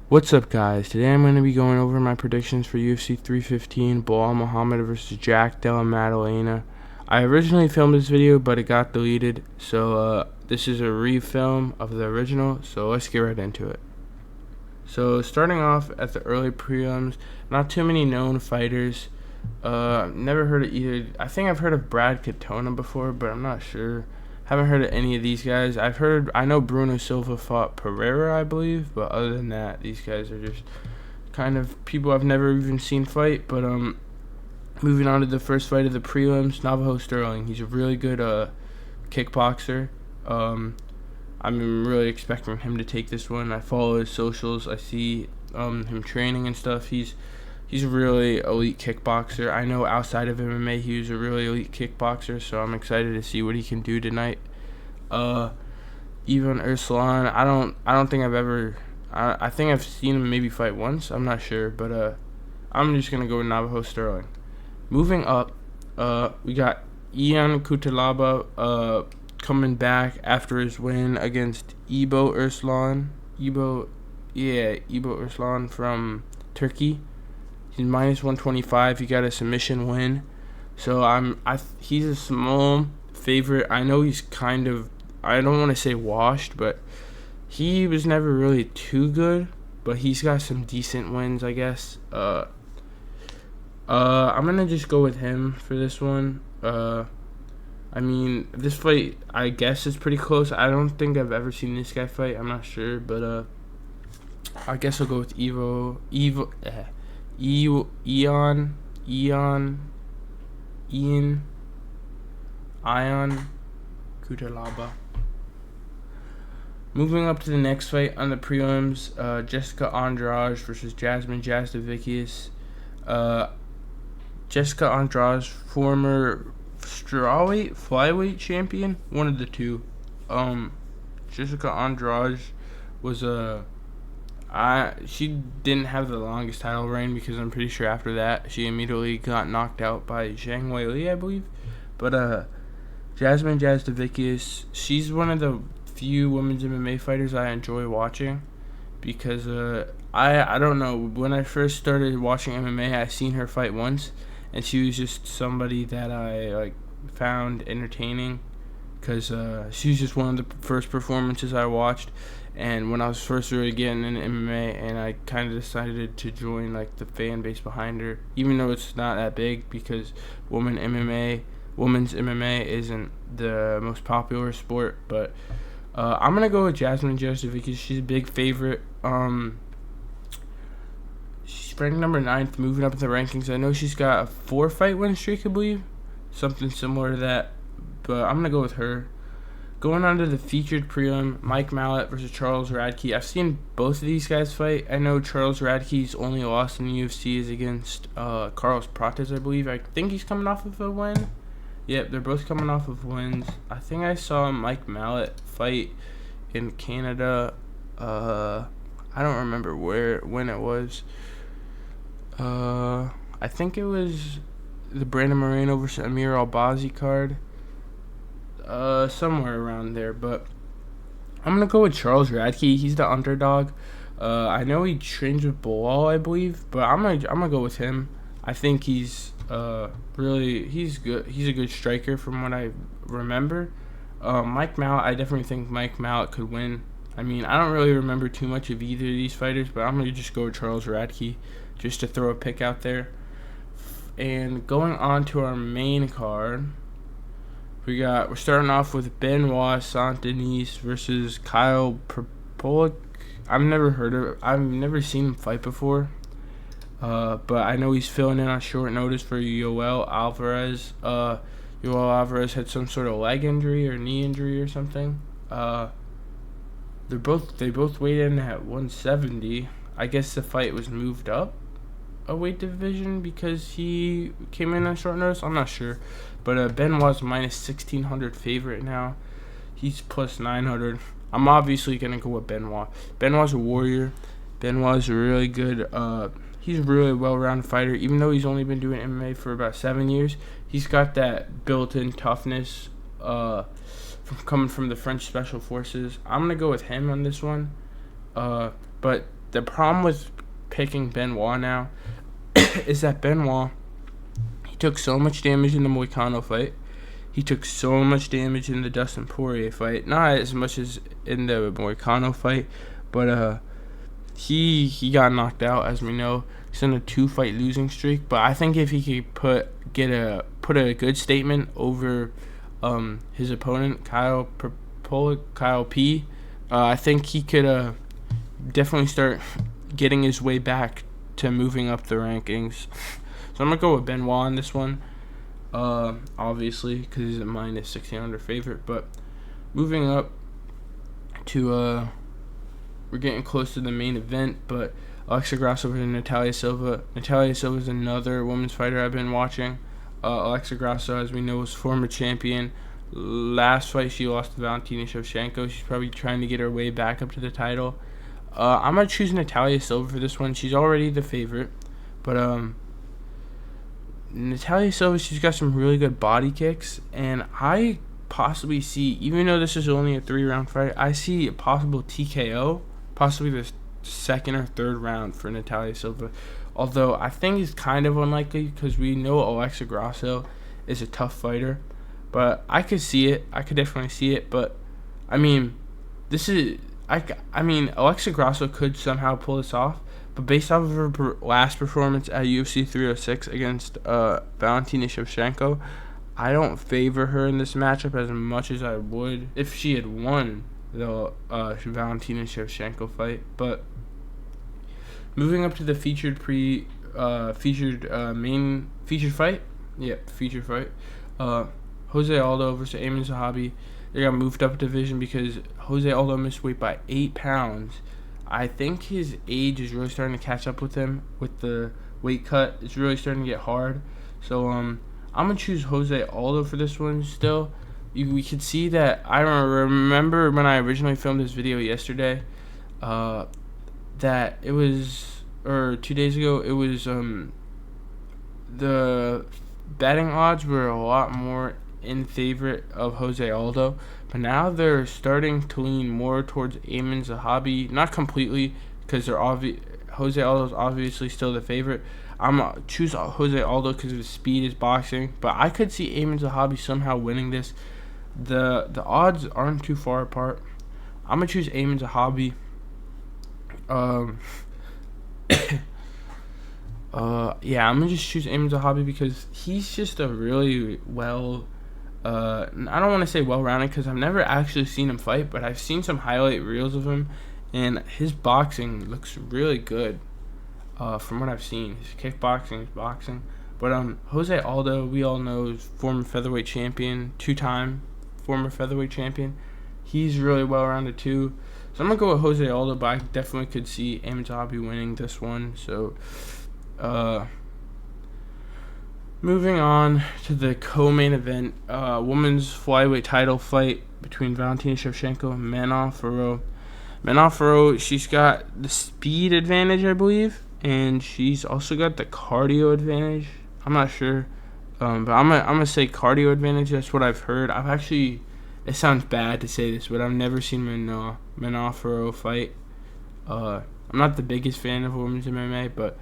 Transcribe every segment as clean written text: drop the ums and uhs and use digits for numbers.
What's up, guys? Today I'm going to be going over my predictions for UFC 315, Muhammed versus Della, Maddalena. I originally filmed this video, but it got deleted, so this is a refilm of the original, so let's get right into it. So starting off at the early prelims, not too many known fighters. Never heard of either. I think I've heard of Brad Katona before, but I'm not sure. Haven't heard of any of these guys. I know Bruno Silva fought Pereira, I believe, but other than that, these guys are just kind of people I've never even seen fight. But moving on to the first fight of the prelims, Navajo Sterling. He's a really good kickboxer. I'm really expecting him to take this one. I follow his socials. I see him training and stuff. He's a really elite kickboxer. I know outside of MMA he was a really elite kickboxer, so I'm excited to see what he can do tonight. Even Urslan, I don't think I've ever. I think I've seen him maybe fight once. I'm not sure, but I'm just gonna go with Navajo Sterling. Moving up, we got Ian Kutalaba coming back after his win against Ibo Urslan. Ibo Urslan from Turkey. He's minus 125. He got a submission win. So he's a small favorite. I know he's kind of, I don't want to say washed, but he was never really too good. But he's got some decent wins, I guess. I'm gonna just go with him for this one. I mean, this fight, I guess, is pretty close. I don't think I've ever seen this guy fight. I'm not sure, but I guess I'll go with Ion Kutalaba. Moving up to the next fight on the prelims, Jessica Andrade versus Jasmine Jasudavicius. Jessica Andrade, former strawweight, flyweight champion, one of the two. Jessica Andrade was she didn't have the longest title reign because I'm pretty sure after that she immediately got knocked out by Zhang Weili, I believe. But Jasmine Jasudavicius, she's one of the few women's MMA fighters I enjoy watching because I don't know, when I first started watching MMA, I seen her fight once, and she was just somebody that I found entertaining because she was just one of the first performances I watched. And when I was first really getting into MMA, and I kind of decided to join the fan base behind her, even though it's not that big because women's MMA isn't the most popular sport. But I'm gonna go with Jasmine Jasudavicius. She's a big favorite. She's ranked number 9th, moving up in the rankings. I know she's got a 4-fight win streak, I believe, something similar to that. But I'm gonna go with her. Going on to the featured prelim, Mike Mallet versus Charles Radke. I've seen both of these guys fight. I know Charles Radke's only loss in the UFC is against Carlos Prates, I believe. I think he's coming off of a win. Yep, they're both coming off of wins. I think I saw Mike Mallet fight in Canada. I don't remember when it was. I think it was the Brandon Moreno versus Amir Albazi card. Somewhere around there, but I'm gonna go with Charles Radke. He's the underdog. I know he trains with Bilal, I believe, but I'm gonna go with him. I think he's he's good. He's a good striker from what I remember. Mike Mallet, I definitely think Mike Mallet could win. I mean, I don't really remember too much of either of these fighters, but I'm gonna just go with Charles Radke just to throw a pick out there. And going on to our main card, we're starting off with Benoit Saint-Denis versus Kyle Propolic. I've never seen him fight before. But I know he's filling in on short notice for Yoel Alvarez. Yoel Alvarez had some sort of leg injury or knee injury or something. They both weighed in at 170. I guess the fight was moved up a weight division because he came in on short notice. I'm not sure, but Benoit's minus 1,600 favorite now. He's plus 900. I'm obviously gonna go with Benoit. Benoit's a warrior. Benoit's a really good. He's a really well-rounded fighter. Even though he's only been doing MMA for about 7 years, he's got that built-in toughness coming from the French Special Forces. I'm gonna go with him on this one. But the problem with picking Benoit now is that Benoit, he took so much damage in the Moicano fight. He took so much damage in the Dustin Poirier fight. Not as much as in the Moicano fight, but he got knocked out, as we know. He's on a 2-fight losing streak. But I think if he could put a good statement over his opponent, Kyle P, I think he could definitely start getting his way back to moving up the rankings. So I'm going to go with Benoit on this one, obviously, because he's a minus 1,600 favorite. But moving up to, we're getting close to the main event, but Alexa Grasso versus Natalia Silva. Natalia Silva is another women's fighter I've been watching. Alexa Grasso, as we know, was former champion. Last fight, she lost to Valentina Shevchenko. She's probably trying to get her way back up to the title. I'm going to choose Natalia Silva for this one. She's already the favorite. But Natalia Silva, she's got some really good body kicks. And I possibly see, even though this is only a 3-round fight, I see a possible TKO, possibly the second or third round for Natalia Silva. Although I think it's kind of unlikely because we know Alexa Grasso is a tough fighter. But I could see it. I could definitely see it. But, I mean, Alexa Grasso could somehow pull this off. But based off of her last performance at UFC 306 against Valentina Shevchenko, I don't favor her in this matchup as much as I would if she had won the Valentina Shevchenko fight. But moving up to the featured fight. Jose Aldo versus Ayman Zahabi. They got moved up a division because Jose Aldo missed weight by 8 pounds. I think his age is really starting to catch up with him with the weight cut. It's really starting to get hard. So I'm gonna choose Jose Aldo for this one. Still, we could see that. I remember when I originally filmed this video yesterday, that it was, or 2 days ago, it was the betting odds were a lot more in favor of Jose Aldo, but now they're starting to lean more towards Ayman Zahabi. Not completely, because Jose Aldo's obviously still the favorite. I'm gonna choose Jose Aldo because of his speed, his boxing, but I could see Ayman Zahabi somehow winning this. The odds aren't too far apart. I'm gonna choose Ayman Zahabi. Yeah, I'm gonna just choose Ayman Zahabi because he's just a really I don't want to say well-rounded because I've never actually seen him fight, but I've seen some highlight reels of him, and his boxing looks really good. From what I've seen, his kickboxing, his boxing. But Jose Aldo, we all know, is former featherweight champion, 2-time former featherweight champion. He's really well-rounded too. So I'm gonna go with Jose Aldo, but I definitely could see Ayman Zahabi winning this one. So, moving on to the co-main event, women's flyweight title fight between Valentina Shevchenko and Manon Fiorot. Manon Fiorot, she's got the speed advantage, I believe, and she's also got the cardio advantage. I'm not sure, but I'm gonna say cardio advantage. That's what I've heard. It sounds bad to say this, but I've never seen Manon Fiorot fight. I'm not the biggest fan of women's MMA, but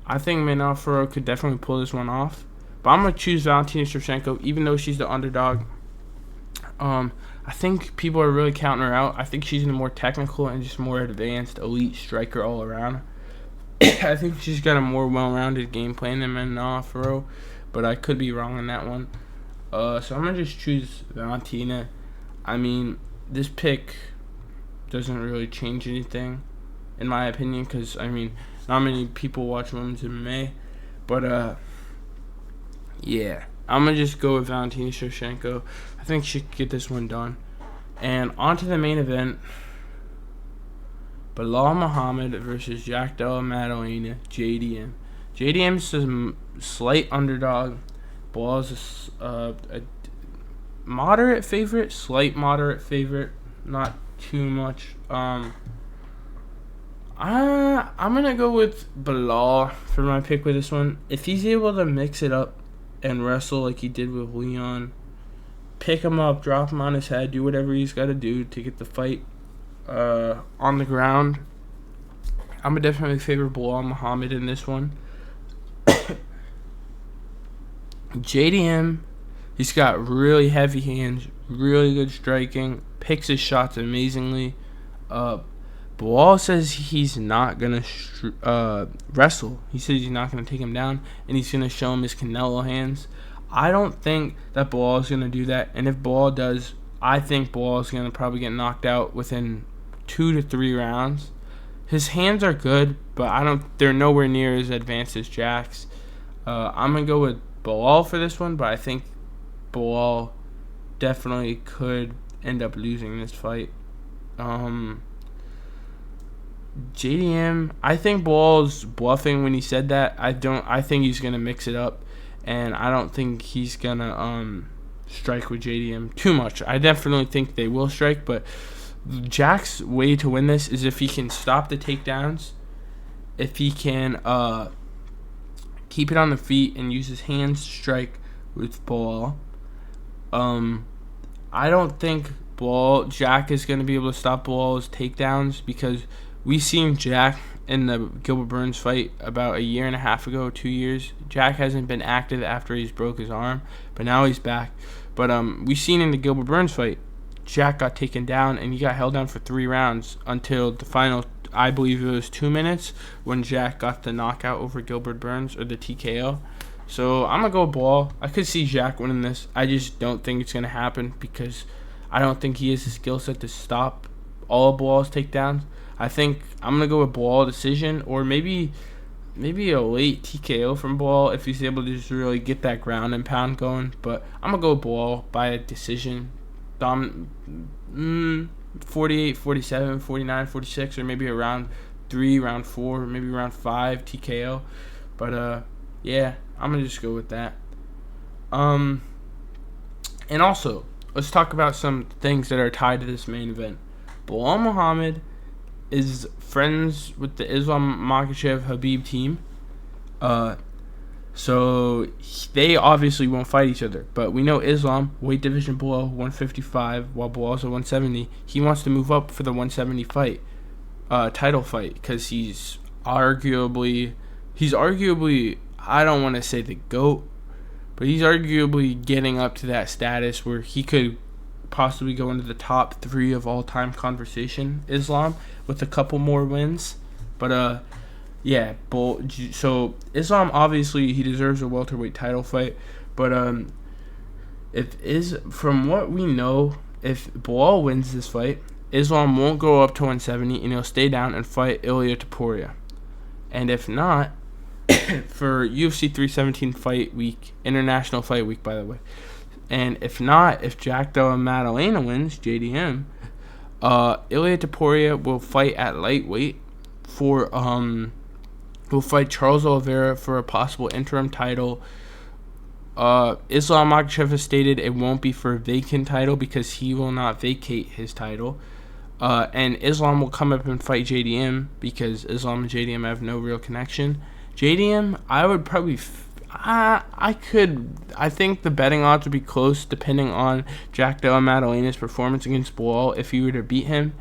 I think Manon Fiorot could definitely pull this one off. But I'm going to choose Valentina Shevchenko, even though she's the underdog. I think people are really counting her out. I think she's a more technical and just more advanced elite striker all around. I think she's got a more well-rounded game plan than Manon Fiorot, but I could be wrong on that one. So I'm going to just choose Valentina. I mean, this pick doesn't really change anything, in my opinion, because, I mean, not many people watch women's MMA, but, yeah. I'm going to just go with Valentina Shevchenko. I think she could get this one done. And on to the main event, Belal Muhammad versus Jack Della Maddalena, JDM. JDM is a slight underdog. Belal's a moderate favorite, slight moderate favorite, not too much. I'm gonna go with Belal for my pick with this one. If he's able to mix it up and wrestle like he did with Leon, pick him up, drop him on his head, do whatever he's got to do to get the fight on the ground, I'm gonna definitely favor Bilal Muhammad in this one. JDM, he's got really heavy hands, really good striking, picks his shots amazingly. Bilal says he's not gonna wrestle. He says he's not gonna take him down, and he's gonna show him his Canelo hands. I don't think that Bilal is gonna do that, and if Bilal does, I think Bilal is gonna probably get knocked out within 2 to 3 rounds. His hands are good, but they're nowhere near as advanced as Jack's. I'm gonna go with Bilal for this one, but I think Bilal definitely could end up losing this fight. JDM, I think Bilal's bluffing when he said that. I think he's gonna mix it up, and I don't think he's gonna strike with JDM too much. I definitely think they will strike, but Jack's way to win this is if he can stop the takedowns, if he can keep it on the feet and use his hands to strike with Bilal. I don't think Jack is going to be able to stop Bilal's takedowns, because we seen Jack in the Gilbert Burns fight about a year and a half ago, 2 years. Jack hasn't been active after he's broke his arm, but now he's back. But we seen in the Gilbert Burns fight, Jack got taken down, and he got held down for 3 rounds until the final, I believe it was 2 minutes, when Jack got the knockout over Gilbert Burns, or the TKO. So I'm going to go with Bilal. I could see Jack winning this. I just don't think it's going to happen, because I don't think he has the skill set to stop all of Bilal's takedowns. I think I'm going to go with Bilal decision, or maybe a late TKO from Bilal if he's able to just really get that ground and pound going. But I'm going to go with Bilal by a decision. 48, 47, 49, 46, or maybe around 3, round 4, maybe round 5 TKO. But yeah, I'm gonna just go with that. And also, let's talk about some things that are tied to this main event. Bilal Muhammad is friends with the Islam Makhachev Habib team. So they obviously won't fight each other. But we know Islam, weight division below 155, while Bilal's at 170. He wants to move up for the 170 fight, title fight, because he's arguably, I don't want to say the GOAT, but he's arguably getting up to that status where he could possibly go into the top 3 of all time conversation, Islam, with a couple more wins. But yeah, so Islam, obviously he deserves a welterweight title fight, but from what we know, if Bilal wins this fight, Islam won't go up to 170 and he'll stay down and fight Ilia Topuria. And if not, for UFC 317 fight week, international fight week, by the way, and if not, if Jack Della Maddalena wins, JDM, Ilia Topuria will fight at lightweight will fight Charles Oliveira for a possible interim title. Islam Makhachev has stated it won't be for a vacant title because he will not vacate his title. And Islam will come up and fight JDM because Islam and JDM have no real connection. JDM, I would probably... I think the betting odds would be close depending on Jack Della Maddalena's performance against Bilal if he were to beat him.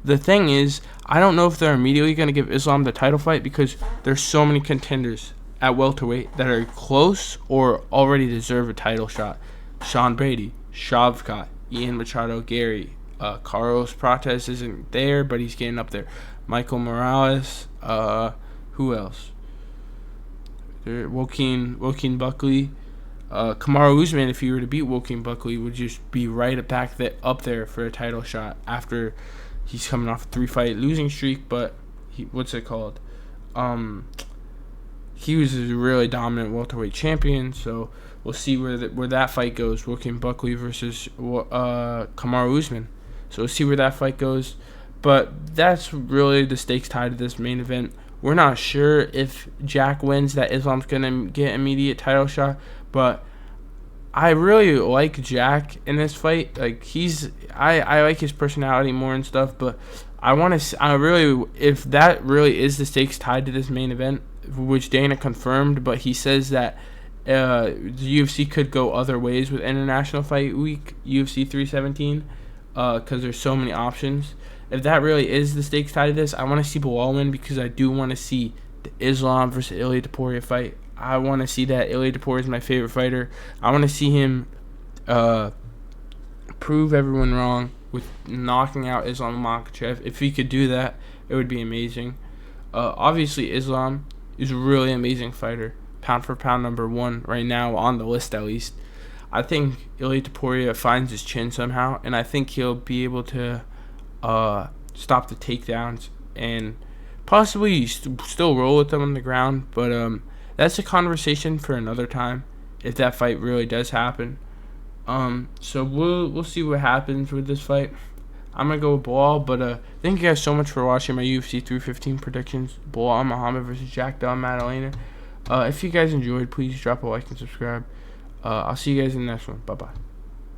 The thing is, I don't know if they're immediately going to give Islam the title fight because there's so many contenders at welterweight that are close or already deserve a title shot. Sean Brady, Shavkat, Ian Machado, Gary, Carlos Prates isn't there, but he's getting up there. Michael Morales, who else? Joaquin Buckley. Kamaru Usman, if he were to beat Joaquin Buckley, would just be right up there for a title shot after he's coming off a 3-fight losing streak. But he was a really dominant welterweight champion. So we'll see where that fight goes. Joaquin Buckley versus Kamaru Usman. So we'll see where that fight goes. But that's really the stakes tied to this main event. We're not sure if Jack wins that Islam's going to get immediate title shot, but I really like Jack in this fight. Like I like his personality more and stuff, but if that really is the stakes tied to this main event, which Dana confirmed, but he says that the UFC could go other ways with International Fight Week, UFC 317, because there's so many options. if that really is the stakes tied to this, I want to see Bilal win because I do want to see the Islam versus Ilia Topuria fight. I want to see that. Ilia Topuria is my favorite fighter. I want to see him prove everyone wrong with knocking out Islam Makhachev. If he could do that, it would be amazing. Obviously, Islam is a really amazing fighter. Pound for pound #1 right now, on the list at least. I think Ilia Topuria finds his chin somehow, and I think he'll be able to stop the takedowns and possibly still roll with them on the ground. But that's a conversation for another time if that fight really does happen. So we'll see what happens with this fight. I'm gonna go with Bilal, but thank you guys so much for watching my UFC 315 predictions. Bilal Muhammed versus Della Maddalena. If you guys enjoyed, please drop a like and subscribe. I'll see you guys in the next one. Bye bye.